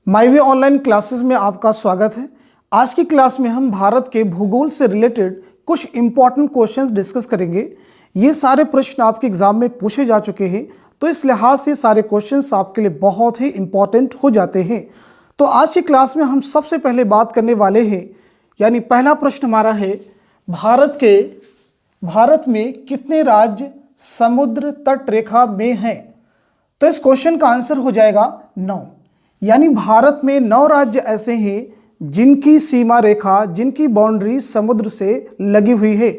माई वे online classes में आपका स्वागत है। आज की क्लास में हम भारत के भूगोल से रिलेटेड कुछ इंपॉर्टेंट क्वेश्चंस डिस्कस करेंगे। ये सारे प्रश्न आपके एग्जाम में पूछे जा चुके हैं, तो इस लिहाज से सारे क्वेश्चंस आपके लिए बहुत ही इंपॉर्टेंट हो जाते हैं। तो आज की क्लास में हम सबसे पहले बात करने वाले हैं, यानी पहला प्रश्न हमारा है, भारत में कितने राज्य समुद्र तट रेखा में हैं? तो इस क्वेश्चन का आंसर हो जाएगा 9। यानी भारत में 9 राज्य ऐसे हैं जिनकी सीमा रेखा, जिनकी बाउंड्री समुद्र से लगी हुई है।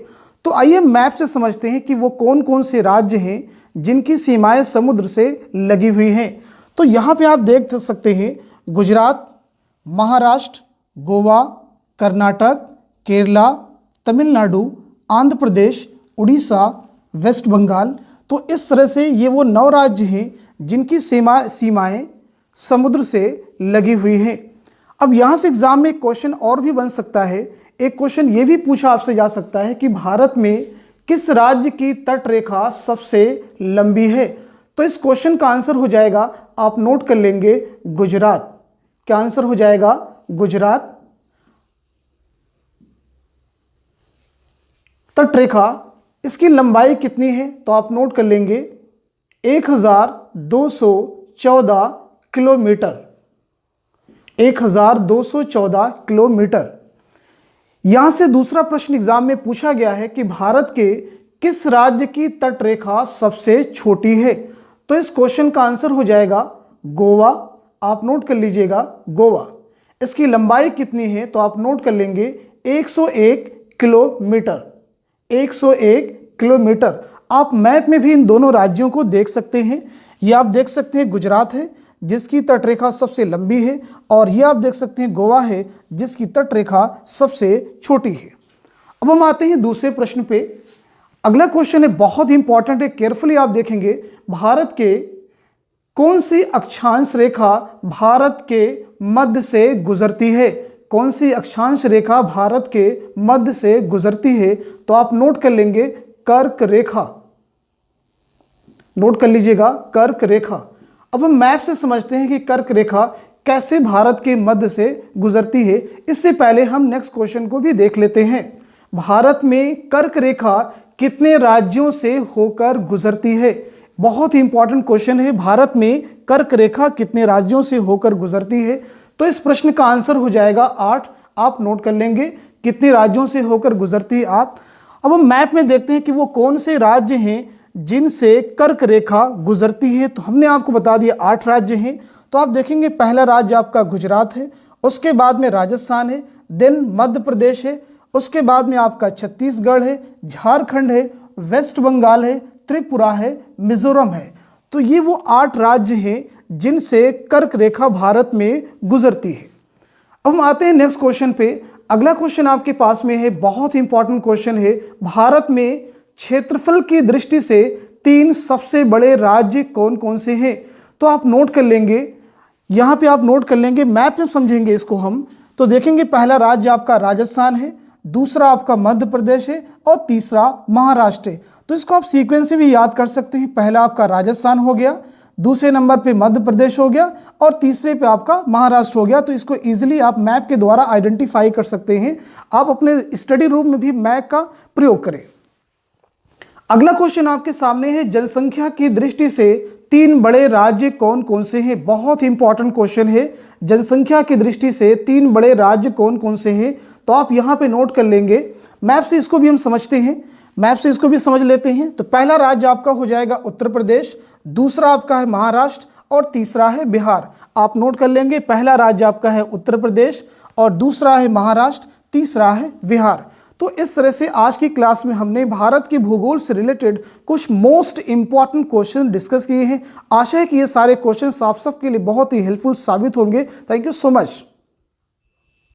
तो आइए मैप से समझते हैं कि वो कौन कौन से राज्य हैं जिनकी सीमाएं समुद्र से लगी हुई हैं। तो यहाँ पे आप देख सकते हैं गुजरात, महाराष्ट्र, गोवा, कर्नाटक, केरला, तमिलनाडु, आंध्र प्रदेश, उड़ीसा, वेस्ट बंगाल। तो इस तरह से ये वो 9 राज्य हैं जिनकी सीमाएं समुद्र से लगी हुई हैं। अब यहाँ से एग्जाम में एक क्वेश्चन और भी बन सकता है। एक क्वेश्चन ये भी पूछा आपसे जा सकता है कि भारत में किस राज्य की तट रेखा सबसे लंबी है? तो इस क्वेश्चन का आंसर हो जाएगा, आप नोट कर लेंगे, गुजरात। क्या आंसर हो जाएगा? गुजरात। तट रेखा इसकी लंबाई कितनी है? तो आप नोट कर लेंगे 1214 किलोमीटर। 1214 किलोमीटर। यहां से दूसरा प्रश्न एग्जाम में पूछा गया है कि भारत के किस राज्य की तट रेखा सबसे छोटी है? तो इस क्वेश्चन का आंसर हो जाएगा गोवा। आप नोट कर लीजिएगा, गोवा। इसकी लंबाई कितनी है? तो आप नोट कर लेंगे 101 किलोमीटर। 101 किलोमीटर। आप मैप में भी इन दोनों राज्यों को देख सकते हैं। ये आप देख सकते हैं गुजरात है जिसकी तट रेखा सबसे लंबी है, और ये आप देख सकते हैं गोवा है जिसकी तट रेखा सबसे छोटी है। अब हम आते हैं दूसरे प्रश्न पे। अगला क्वेश्चन है, बहुत ही इंपॉर्टेंट है, केयरफुली आप देखेंगे। भारत के कौन सी अक्षांश रेखा भारत के मध्य से गुजरती है? कौन सी अक्षांश रेखा भारत के मध्य से गुजरती है? तो आप नोट कर लेंगे कर्क रेखा। नोट कर लीजिएगा, कर्क रेखा। अब हम मैप से समझते हैं कि कर्क रेखा कैसे भारत के मध्य से गुजरती है। इससे पहले हम नेक्स्ट क्वेश्चन को भी देख लेते हैं। भारत में कर्क रेखा कितने राज्यों से होकर गुजरती है? बहुत ही इंपॉर्टेंट क्वेश्चन है। भारत में कर्क रेखा कितने राज्यों से होकर गुजरती है? तो इस प्रश्न का आंसर हो जाएगा 8। आप नोट कर लेंगे, कितने राज्यों से होकर गुजरती है? 8। अब हम मैप में देखते हैं कि वो कौन से राज्य हैं जिनसे कर्क रेखा गुजरती है। तो हमने आपको बता दिया 8 राज्य हैं। तो आप देखेंगे पहला राज्य आपका गुजरात है, उसके बाद में राजस्थान है, देन मध्य प्रदेश है, उसके बाद में आपका छत्तीसगढ़ है, झारखंड है, वेस्ट बंगाल है, त्रिपुरा है, मिजोरम है। तो ये वो 8 राज्य हैं जिनसे कर्क रेखा भारत में गुजरती है। अब हम आते हैं नेक्स्ट क्वेश्चन पे। अगला क्वेश्चन आपके पास में है, बहुत ही इंपॉर्टेंट क्वेश्चन है। भारत में क्षेत्रफल की दृष्टि से 3 सबसे बड़े राज्य कौन कौन से हैं? तो आप नोट कर लेंगे, यहां पे आप नोट कर लेंगे, मैप में समझेंगे इसको हम। तो देखेंगे पहला राज्य आपका राजस्थान है, दूसरा आपका मध्य प्रदेश है, और तीसरा महाराष्ट्र है। तो इसको आप सीक्वेंस से भी याद कर सकते हैं। पहला आपका राजस्थान हो गया, दूसरे नंबर पे मध्य प्रदेश हो गया, और तीसरे पे आपका महाराष्ट्र हो गया। तो इसको इजीली आप मैप के द्वारा आइडेंटिफाई कर सकते हैं। आप अपने स्टडी रूम में भी मैप का प्रयोग करें। अगला क्वेश्चन आपके सामने है, जनसंख्या की दृष्टि से 3 बड़े राज्य कौन कौन से हैं? बहुत ही इंपॉर्टेंट क्वेश्चन है। जनसंख्या की दृष्टि से 3 बड़े राज्य कौन कौन से हैं? तो आप यहां पे नोट कर लेंगे। मैप से इसको भी हम समझते हैं, मैप से इसको भी समझ लेते हैं। तो पहला राज्य आपका हो जाएगा उत्तर प्रदेश, दूसरा आपका है महाराष्ट्र, और तीसरा है बिहार। आप नोट कर लेंगे, पहला राज्य आपका है उत्तर प्रदेश, और दूसरा है महाराष्ट्र, तीसरा है बिहार। तो इस तरह से आज की क्लास में हमने भारत के भूगोल से रिलेटेड कुछ मोस्ट इंपॉर्टेंट क्वेश्चन डिस्कस किए हैं। आशा है कि ये सारे क्वेश्चन आप सबके लिए बहुत ही हेल्पफुल साबित होंगे। Thank you so much.